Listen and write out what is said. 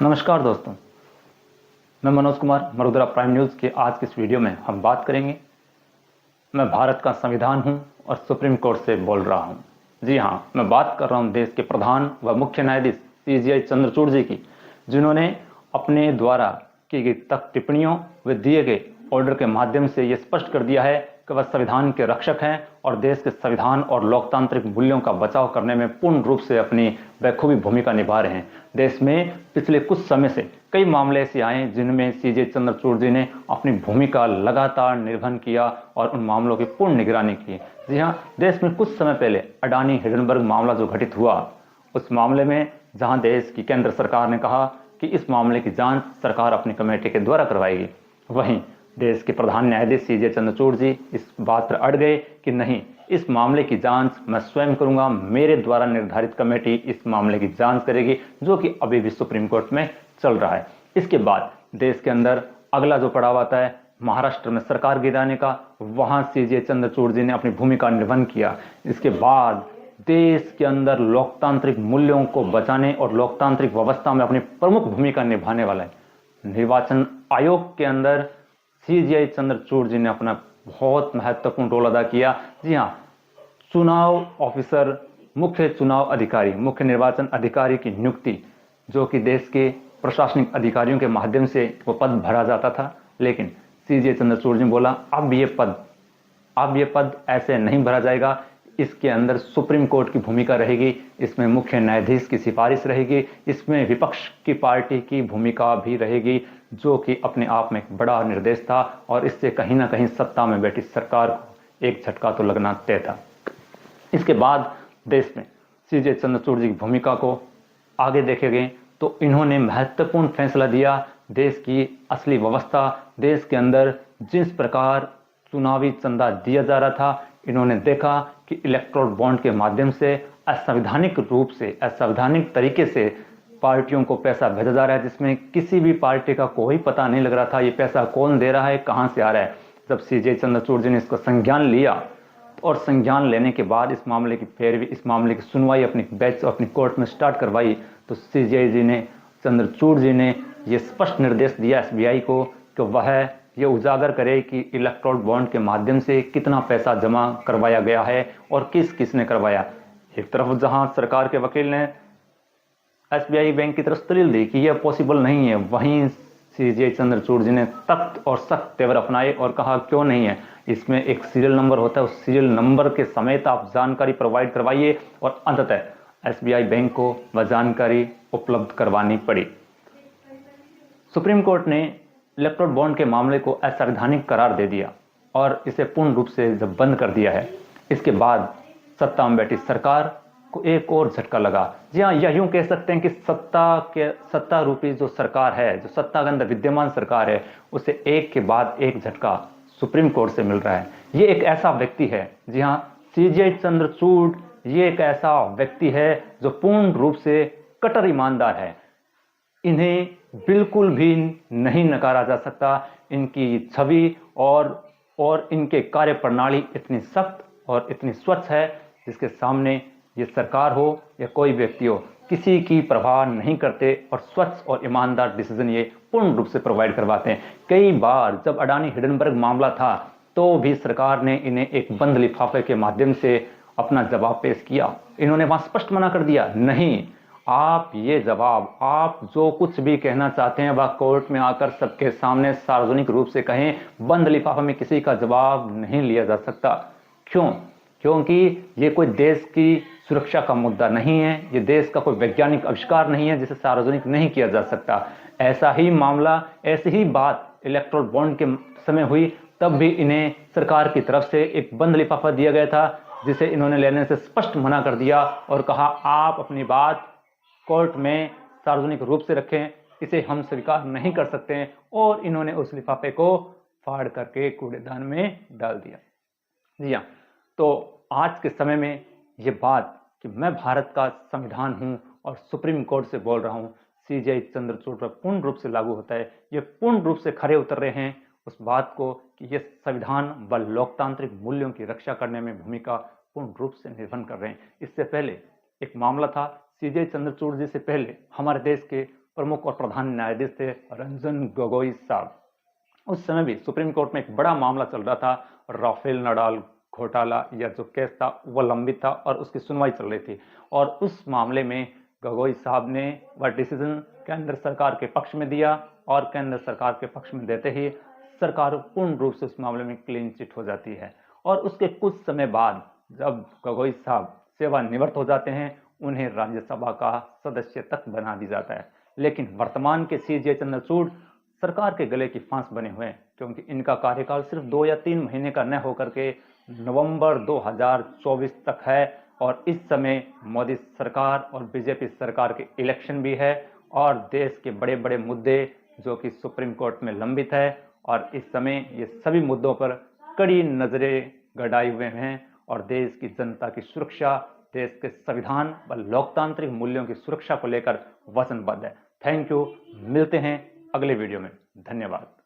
नमस्कार दोस्तों, मैं मनोज कुमार मरुद्रा प्राइम न्यूज़ के आज की इस वीडियो में हम बात करेंगे। मैं भारत का संविधान हूं और सुप्रीम कोर्ट से बोल रहा हूं। जी हां, मैं बात कर रहा हूं देश के प्रधान व मुख्य न्यायाधीश सीजेआई चंद्रचूड़ जी की, जिन्होंने अपने द्वारा की गई तक टिप्पणियों व दिए गए ऑर्डर के माध्यम से ये स्पष्ट कर दिया है कि वह संविधान के रक्षक हैं और देश के संविधान और लोकतांत्रिक मूल्यों का बचाव करने में पूर्ण रूप से अपनी बखूबी भूमिका निभा रहे हैं। देश में पिछले कुछ समय से कई मामले ऐसे आए जिनमें सीजे चंद्रचूड़ जी ने अपनी भूमिका लगातार निर्वहन किया और उन मामलों की पूर्ण निगरानी की। जी हाँ, देश में कुछ समय पहले अडानी हिंडनबर्ग मामला जो घटित हुआ, उस मामले में जहां देश की केंद्र सरकार ने कहा कि इस मामले की जांच सरकार अपनी कमेटी के द्वारा करवाएगी, वहीं देश के प्रधान न्यायाधीश सीजे चंद्रचूड़ जी इस बात पर अड़ गए कि नहीं, इस मामले की जांच मैं स्वयं करूंगा, मेरे द्वारा निर्धारित कमेटी इस मामले की जांच करेगी, जो कि अभी भी सुप्रीम कोर्ट में चल रहा है। इसके बाद देश के अंदर अगला जो पड़ाव आता है महाराष्ट्र में सरकार गिराने का, वहां सीजे चंद्रचूड़ जी ने अपनी भूमिका निर्वहन किया। इसके बाद देश के अंदर लोकतांत्रिक मूल्यों को बचाने और लोकतांत्रिक व्यवस्था में अपनी प्रमुख भूमिका निभाने वाला है निर्वाचन आयोग के अंदर सीजेआई चंद्रचूड़ जी ने अपना बहुत महत्वपूर्ण रोल अदा किया। जी हाँ, चुनाव ऑफिसर, मुख्य चुनाव अधिकारी, मुख्य निर्वाचन अधिकारी की नियुक्ति, जो कि देश के प्रशासनिक अधिकारियों के माध्यम से वो पद भरा जाता था, लेकिन सीजे चंद्रचूड़ जी ने बोला अब ये पद ऐसे नहीं भरा जाएगा, इसके अंदर सुप्रीम कोर्ट की भूमिका रहेगी, इसमें मुख्य न्यायाधीश की सिफारिश रहेगी, इसमें विपक्ष की पार्टी की भूमिका भी रहेगी, जो कि अपने आप में एक बड़ा निर्देश था और इससे कहीं ना कहीं सत्ता में बैठी सरकार को एक झटका तो लगना तय था। इसके बाद देश में सीजे चंद्रचूड़ जी की भूमिका को आगे देखे गए तो इन्होंने महत्वपूर्ण फैसला दिया। देश की असली व्यवस्था, देश के अंदर जिस प्रकार चुनावी चंदा दिया जा रहा था, इन्होंने देखा कि इलेक्टोरल बॉन्ड के माध्यम से असंवैधानिक रूप से, असंवैधानिक तरीके से पार्टियों को पैसा भेजा जा रहा है, जिसमें किसी भी पार्टी का कोई पता नहीं लग रहा था ये पैसा कौन दे रहा है, कहां से आ रहा है। जब सीजे चंद्रचूड़ जी ने इसका संज्ञान लिया और संज्ञान लेने के बाद इस मामले की पैरवी, इस मामले की सुनवाई अपनी बेंच, अपनी कोर्ट में स्टार्ट करवाई, तो सीजेआई जी ने, चंद्रचूड़ जी ने यह स्पष्ट निर्देश दिया एसबीआई को कि वह ये उजागर करे कि इलेक्टोरल बॉन्ड के माध्यम से कितना पैसा जमा करवाया गया है और किस किस ने करवाया। एक तरफ जहां सरकार के वकील ने एसबीआई बैंक की तरफ दलील दी कि यह पॉसिबल नहीं है, वहीं सीजे चंद्रचूड़ जी ने तख्त और सख्त तेवर अपनाए और कहा क्यों नहीं है, इसमें एक सीरियल नंबर होता है, उस सीरियल नंबर के समेत आप जानकारी प्रोवाइड करवाइए, और अंततः एसबीआई बैंक को वह जानकारी उपलब्ध करवानी पड़ी। सुप्रीम कोर्ट ने इलेक्टोरल बॉन्ड के मामले को असंवैधानिक करार दे दिया और इसे पूर्ण रूप से जब बंद कर दिया है, इसके बाद सत्ता में बैठी सरकार को एक और झटका लगा। जी हाँ, यह यूं कह सकते हैं कि सत्ता रूपी जो सरकार है, जो सत्ता के अंदर विद्यमान सरकार है, उसे एक के बाद एक झटका सुप्रीम कोर्ट से मिल रहा है। ये एक ऐसा व्यक्ति है, जी हाँ, सीजेआई चंद्रचूड़, ये एक ऐसा व्यक्ति है जो पूर्ण रूप से कट्टर ईमानदार है। इन्हें बिल्कुल भी नहीं नकारा जा सकता। इनकी छवि और इनके कार्य प्रणाली इतनी सख्त और इतनी स्वच्छ है, जिसके सामने ये सरकार हो या कोई व्यक्ति हो, किसी की परवाह नहीं करते और स्वच्छ और ईमानदार डिसीजन ये पूर्ण रूप से प्रोवाइड करवाते हैं। कई बार जब अडानी हिंडनबर्ग मामला था तो भी सरकार ने इन्हें एक बंद लिफाफे के माध्यम से अपना जवाब पेश किया। इन्होंने वहां स्पष्ट मना कर दिया, नहीं, आप ये जवाब, आप जो कुछ भी कहना चाहते हैं वह कोर्ट में आकर सबके सामने सार्वजनिक रूप से कहें, बंद लिफाफे में किसी का जवाब नहीं लिया जा सकता। क्यों? क्योंकि ये कोई देश की सुरक्षा का मुद्दा नहीं है, ये देश का कोई वैज्ञानिक आविष्कार नहीं है जिसे सार्वजनिक नहीं किया जा सकता। ऐसा ही मामला, ऐसी ही बात इलेक्टोरल बॉन्ड के समय हुई, तब भी इन्हें सरकार की तरफ से एक बंद लिफाफा दिया गया था, जिसे इन्होंने लेने से स्पष्ट मना कर दिया और कहा आप अपनी बात कोर्ट में सार्वजनिक रूप से रखें, इसे हम स्वीकार नहीं कर सकते हैं, और इन्होंने उस लिफाफे को फाड़ करके कूड़ेदान में डाल दिया। जी हाँ, तो आज के समय में ये बात कि मैं भारत का संविधान हूं और सुप्रीम कोर्ट से बोल रहा हूं, सीजेआई चंद्रचूड़ पर पूर्ण रूप से लागू होता है। ये पूर्ण रूप से खरे उतर रहे हैं उस बात को कि ये संविधान व लोकतांत्रिक मूल्यों की रक्षा करने में भूमिका पूर्ण रूप से निर्वहन कर रहे हैं। इससे पहले एक मामला था, सीजेआई चंद्रचूड़ जी से पहले हमारे देश के प्रमुख और प्रधान न्यायाधीश थे रंजन गोगोई साहब। उस समय भी सुप्रीम कोर्ट में एक बड़ा मामला चल रहा था, राफेल नडाल घोटाला या जो केस था वो लंबित था और उसकी सुनवाई चल रही थी। और उस मामले में गोगोई साहब ने वह डिसीजन केंद्र सरकार के पक्ष में दिया और केंद्र सरकार के पक्ष में देते ही सरकार पूर्ण रूप से उस मामले में क्लीन चिट हो जाती है। और उसके कुछ समय बाद जब गोगोई साहब सेवानिवृत्त हो जाते हैं, उन्हें राज्यसभा का सदस्य तक बना दिया जाता है। लेकिन वर्तमान के CJ चंद्रचूड़ सरकार के गले की फांस बने हुए हैं, क्योंकि इनका कार्यकाल सिर्फ 2 या 3 महीने का न होकर के नवंबर 2024 तक है। और इस समय मोदी सरकार और बीजेपी सरकार के इलेक्शन भी है और देश के बड़े बड़े मुद्दे जो कि सुप्रीम कोर्ट में लंबित है, और इस समय ये सभी मुद्दों पर कड़ी नजरें गड़ाए हुए हैं और देश की जनता की सुरक्षा, देश के संविधान व लोकतांत्रिक मूल्यों की सुरक्षा को लेकर वचनबद्ध है। थैंक यू, मिलते हैं अगले वीडियो में। धन्यवाद।